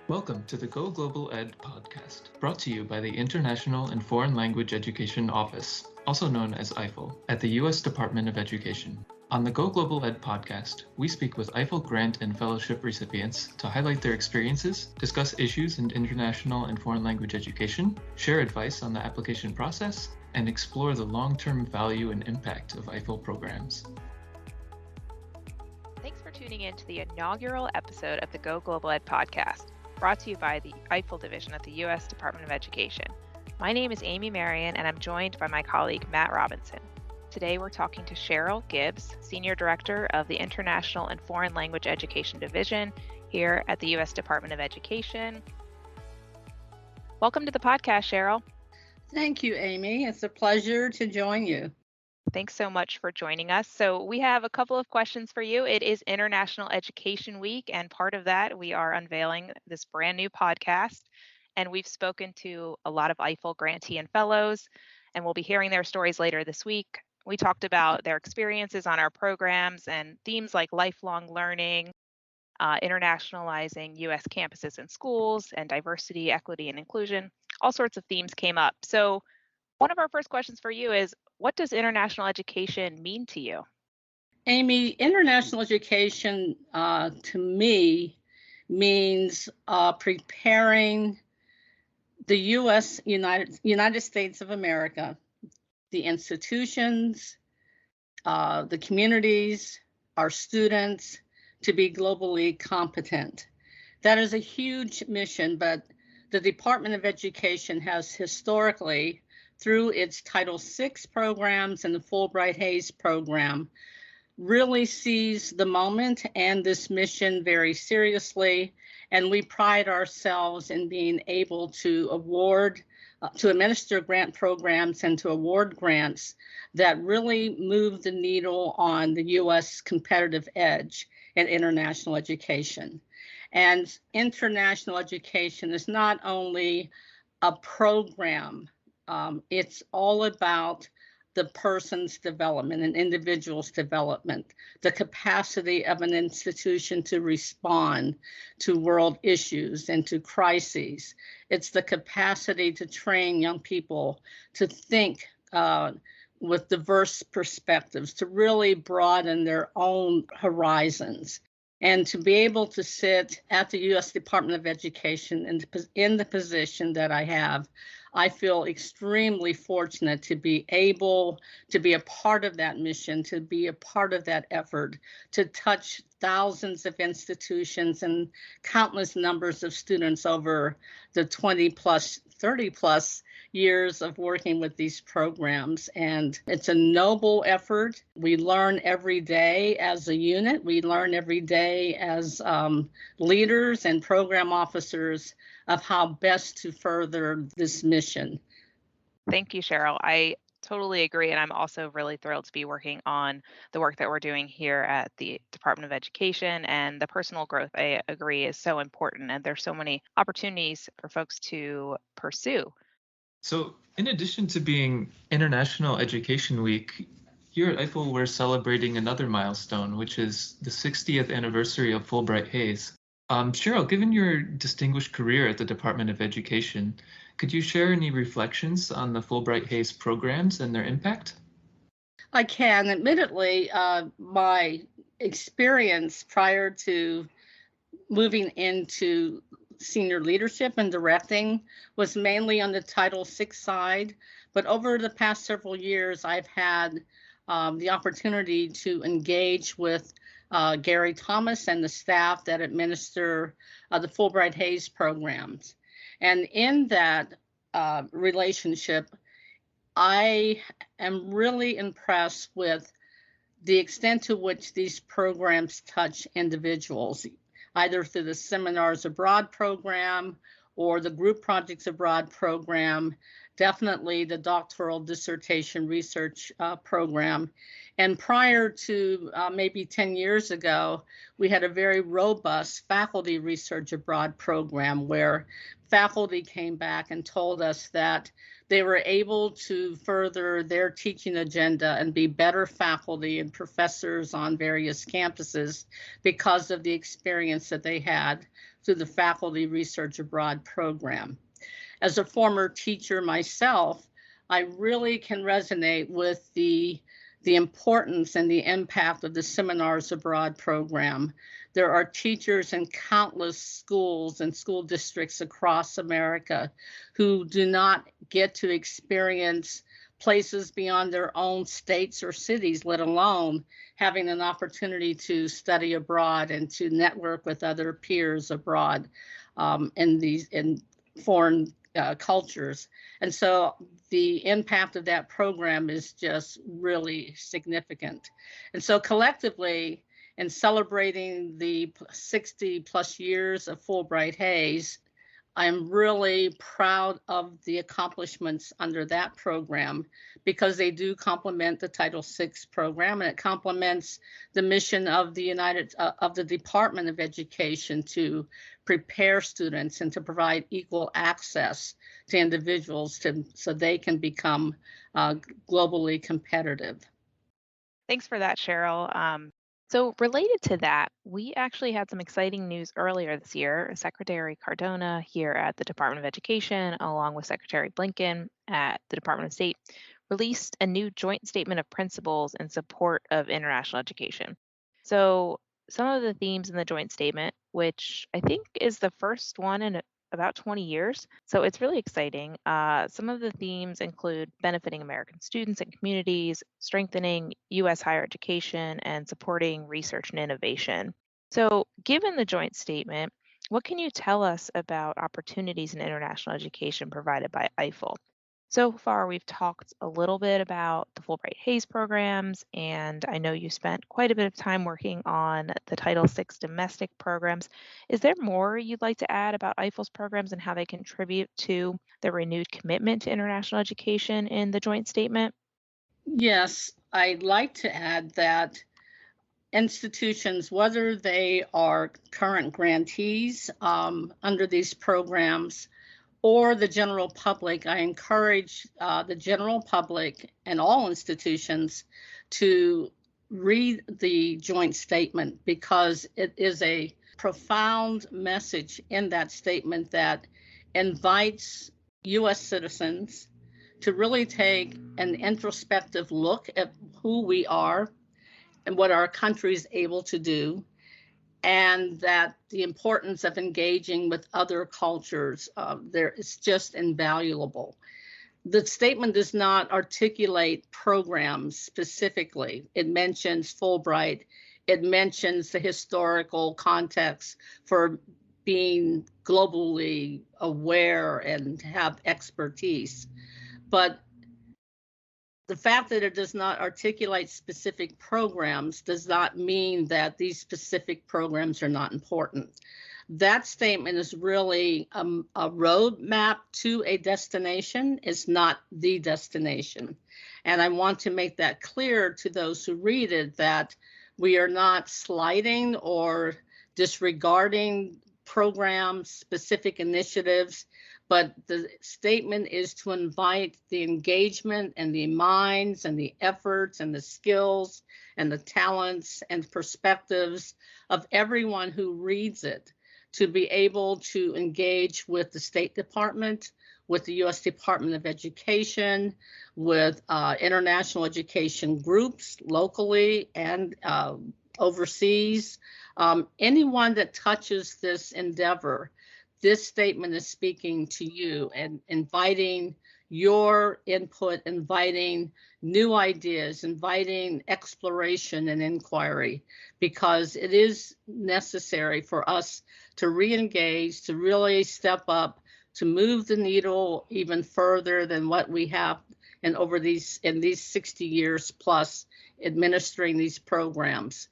Welcome to the Go Global Ed podcast, brought to you by the International and Foreign Language Education Office, also known as IFLE, at the U.S. Department of Education. On the Go Global Ed podcast, we speak with IFLE grant and fellowship recipients to highlight their experiences, discuss issues in international and foreign language education, share advice on the application process, and explore the long-term value and impact of IFLE programs. Thanks for tuning in to the inaugural episode of the Go Global Ed podcast, brought to you by the IFLE division at the U.S. Department of Education. My name is Amy Marion, and I'm joined by my colleague, Matt Robinson. Today, we're talking to Cheryl Gibbs, Senior Director of the International and Foreign Language Education Division here at the U.S. Department of Education. Welcome to the podcast, Cheryl. Thank you, Amy. It's a pleasure to join you. Thanks so much for joining us. So we have a couple of questions for you. It is International Education Week, and part of that, we are unveiling this brand new podcast. And we've spoken to a lot of IFLE grantee and fellows, and we'll be hearing their stories later this week. We talked about their experiences on our programs and themes like lifelong learning, internationalizing U.S. campuses and schools, and diversity, equity, and inclusion. All sorts of themes came up. So one of our first questions for you is, what does international education mean to you? Amy, international education to me means preparing the United States of America, the institutions, the communities, our students, to be globally competent. That is a huge mission, but the Department of Education has historically, through its Title VI programs and the Fulbright-Hays program, really seized the moment and this mission very seriously. And we pride ourselves in being able to administer grant programs and to award grants that really move the needle on the U.S. competitive edge in international education. And international education is not only a program, it's all about the person's development, an individual's development, the capacity of an institution to respond to world issues and to crises. It's the capacity to train young people to think with diverse perspectives, to really broaden their own horizons. And to be able to sit at the U.S. Department of Education in the position that I have, I feel extremely fortunate to be able to be a part of that mission, to be a part of that effort, to touch thousands of institutions and countless numbers of students over the 20 plus, 30 plus years of working with these programs. And it's a noble effort. We learn every day as a unit. We learn every day as leaders and program officers of how best to further this mission. Thank you, Cheryl. I totally agree. And I'm also really thrilled to be working on the work that we're doing here at the Department of Education, and the personal growth, I agree, is so important. And there's so many opportunities for folks to pursue. So, in addition to being International Education Week, here at IFLE, we're celebrating another milestone, which is the 60th anniversary of Fulbright-Hays. Cheryl, given your distinguished career at the Department of Education, could you share any reflections on the Fulbright-Hays programs and their impact? I can. Admittedly, my experience prior to moving into senior leadership and directing was mainly on the Title VI side, but over the past several years, I've had the opportunity to engage with Gary Thomas and the staff that administer the Fulbright-Hays programs. And in that relationship, I am really impressed with the extent to which these programs touch individuals, either through the Seminars Abroad program or the Group Projects Abroad program, definitely the doctoral dissertation research program. And prior to maybe 10 years ago, we had a very robust faculty research abroad program where faculty came back and told us that they were able to further their teaching agenda and be better faculty and professors on various campuses because of the experience that they had through the Faculty Research Abroad program. As a former teacher myself, I really can resonate with the importance and the impact of the Seminars Abroad program. There are teachers in countless schools and school districts across America who do not get to experience places beyond their own states or cities, let alone having an opportunity to study abroad and to network with other peers abroad in foreign cultures. And so the impact of that program is just really significant. And so collectively, in celebrating the 60 plus years of Fulbright-Hays, I'm really proud of the accomplishments under that program because they do complement the Title VI program, and it complements the mission of the Department of Education to prepare students and to provide equal access to individuals so they can become globally competitive. Thanks for that, Cheryl. So related to that, we actually had some exciting news earlier this year. Secretary Cardona here at the Department of Education, along with Secretary Blinken at the Department of State, released a new joint statement of principles in support of international education. So some of the themes in the joint statement, which I think is the first one in about 20 years. So it's really exciting. Some of the themes include benefiting American students and communities, strengthening U.S. higher education, and supporting research and innovation. So given the joint statement, what can you tell us about opportunities in international education provided by IFLE? So far, we've talked a little bit about the Fulbright-Hays programs, and I know you spent quite a bit of time working on the Title VI domestic programs. Is there more you'd like to add about IFLE's programs and how they contribute to the renewed commitment to international education in the joint statement? Yes, I'd like to add that institutions, whether they are current grantees under these programs, or the general public, I encourage the general public and all institutions to read the joint statement because it is a profound message in that statement that invites U.S. citizens to really take an introspective look at who we are and what our country is able to do, and that the importance of engaging with other cultures there is just invaluable. The statement does not articulate programs specifically. It mentions Fulbright. It mentions the historical context for being globally aware and have expertise. But the fact that it does not articulate specific programs does not mean that these specific programs are not important. That statement is really a roadmap to a destination. It's not the destination. And I want to make that clear to those who read it that we are not slighting or disregarding programs, specific initiatives, but the statement is to invite the engagement and the minds and the efforts and the skills and the talents and perspectives of everyone who reads it to be able to engage with the State Department, with the U.S. Department of Education, with international education groups locally and overseas. Anyone that touches this endeavor, this statement is speaking to you and inviting your input, inviting new ideas, inviting exploration and inquiry, because it is necessary for us to re-engage, to really step up, to move the needle even further than what we have in these 60 years plus administering these programs.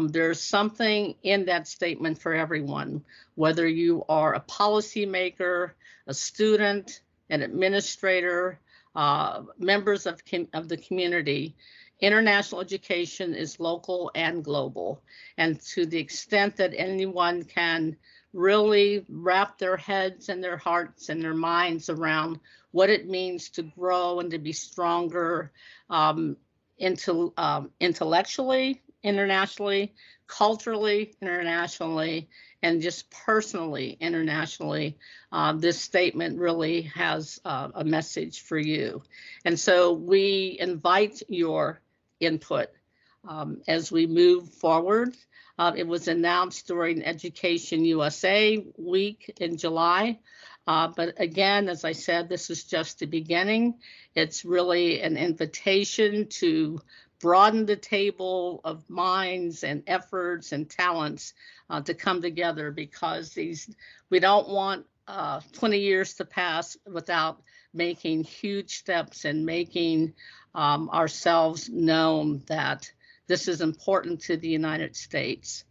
There's something in that statement for everyone, whether you are a policymaker, a student, an administrator, members of the community. International education is local and global. And to the extent that anyone can really wrap their heads and their hearts and their minds around what it means to grow and to be stronger intellectually, internationally, culturally, internationally, and just personally, internationally. This statement really has a message for you. And so we invite your input as we move forward. It was announced during Education USA Week in July. But again, as I said, this is just the beginning. It's really an invitation to broaden the table of minds and efforts and talents to come together, because we don't want 20 years to pass without making huge steps and making ourselves known that this is important to the United States.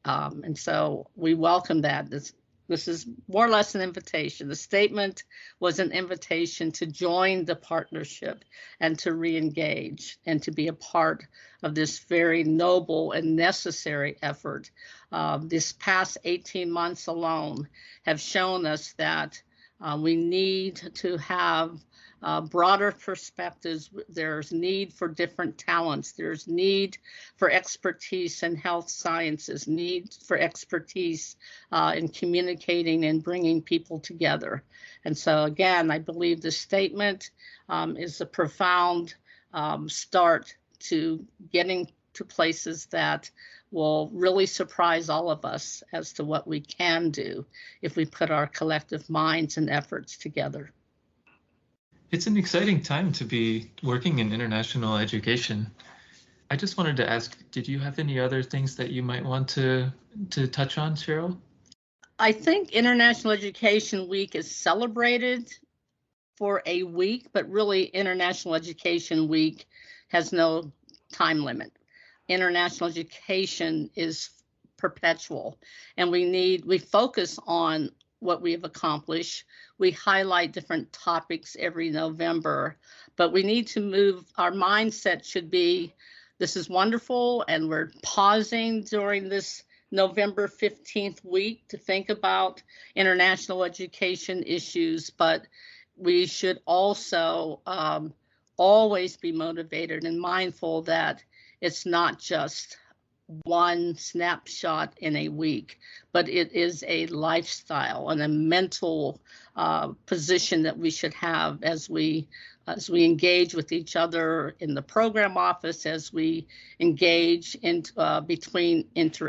And so we welcome that. This is more or less an invitation. The statement was an invitation to join the partnership and to re-engage and to be a part of this very noble and necessary effort. This past 18 months alone have shown us that we need to have broader perspectives. There's need for different talents. There's need for expertise in health sciences, need for expertise in communicating and bringing people together. And so again, I believe this statement is a profound start to getting to places that will really surprise all of us as to what we can do if we put our collective minds and efforts together. It's an exciting time to be working in international education. I just wanted to ask, did you have any other things that you might want to touch on, Cheryl? I think International Education Week is celebrated for a week, but really International Education Week has no time limit. International education is perpetual, and we focus on what we have accomplished. We highlight different topics every November, but we need to move, our mindset should be, this is wonderful, and we're pausing during this November 15th week to think about international education issues, but we should also always be motivated and mindful that it's not just one snapshot in a week, but it is a lifestyle and a mental position that we should have as we engage with each other in the program office, as we engage in between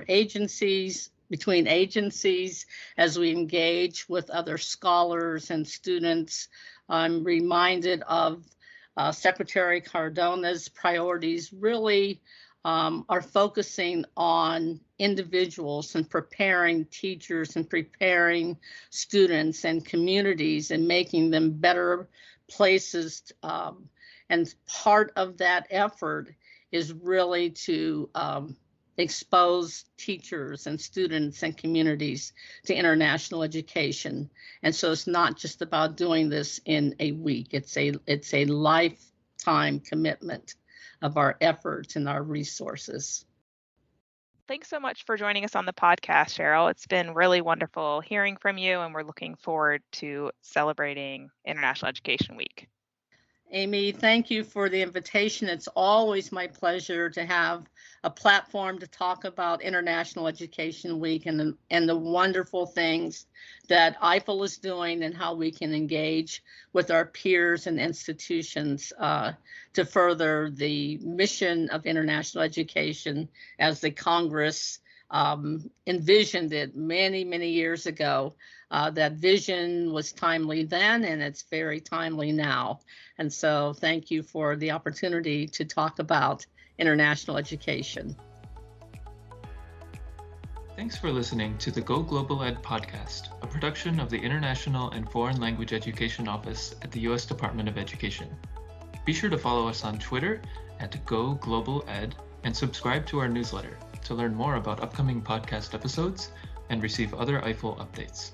agencies, as we engage with other scholars and students. I'm reminded of Secretary Cardona's priorities really are focusing on individuals and preparing teachers and preparing students and communities and making them better places. And part of that effort is really to expose teachers and students and communities to international education. And so it's not just about doing this in a week. It's a lifetime commitment of our efforts and our resources. Thanks so much for joining us on the podcast, Cheryl. It's been really wonderful hearing from you, and we're looking forward to celebrating International Education Week. Amy, thank you for the invitation. It's always my pleasure to have a platform to talk about International Education Week and the wonderful things that IFLE is doing and how we can engage with our peers and institutions to further the mission of international education as the Congress envisioned it many, many years ago. That vision was timely then, and it's very timely now. And so thank you for the opportunity to talk about international education. Thanks for listening to the Go Global Ed podcast, a production of the International and Foreign Language Education Office at the U.S. Department of Education. Be sure to follow us on Twitter @GoGlobalEd and subscribe to our newsletter to learn more about upcoming podcast episodes and receive other IFLE updates.